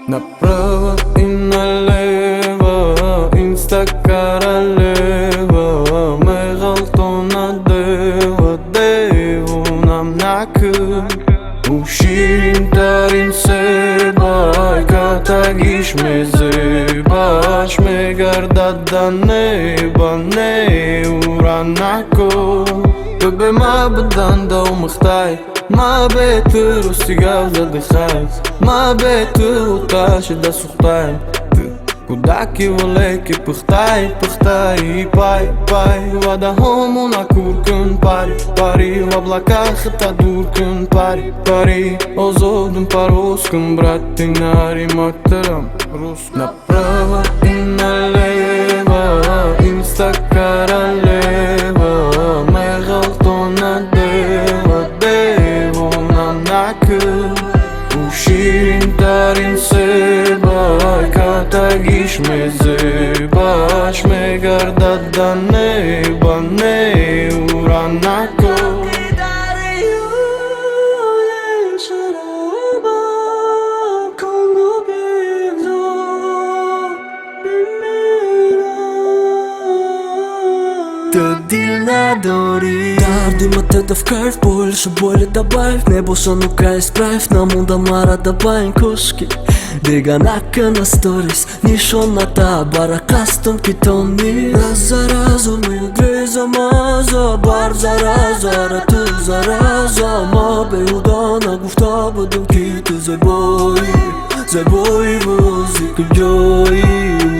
Направо и налево, инста королева, мегалто надева, деву нам накъм. Уширин тарин себай, катагиш ме зебаш, ме гардада неба, не уранако. Бебе ма бадан да умахтай, ما بيت روسيا زاد خايف ما بيت وطاش دا سخطاي كوداكي وليكي بختاي باي باي ودا هومونا كوركن باري وابلاكا خطا دوركن باري озодун по-русском, брат, ты нари мактерам русском. Направо и налево, инста королева, мегалто надева, деву нам накъм. Уширин тарин себай, катагиш ме зебаш, ме гардада неба, не уранако. Дым от это в кайф, больше боли добавь. Небо ну-ка исправь, на мунда мара добавим кушки. Деганака на сторис, нишоната бара кастом китони. Раз за разом и две замаза, бар зараза, рату зараза. Мабе удана гуфта бъдем ките Зебой музик джой,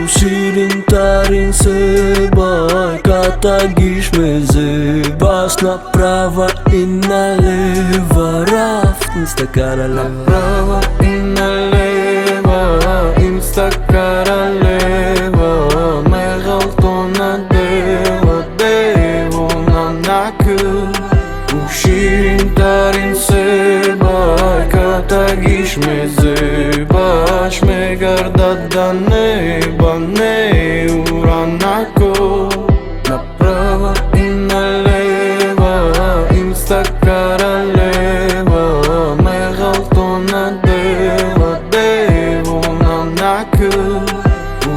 уширин тарин себай, катагиш ме зебаш направо и налево, рафт инста королева. Направо и налево, инста королева, мегалто надева, деву нам накъм. Уширин тарин себай, катагиш ме зебаш, ме гардада неба, не уранако. Направо и налево, инста королева, мегалто надева, деву нам накъм.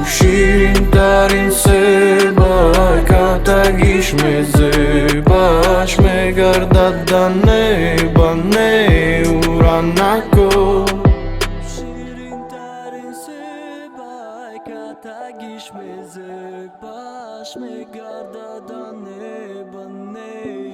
Уширин тарин себай, катагиш ме зебаш, ме гардада неба, не уранако. Уширин тарин себай, катагиш ме зебаш, ме гардада неба, не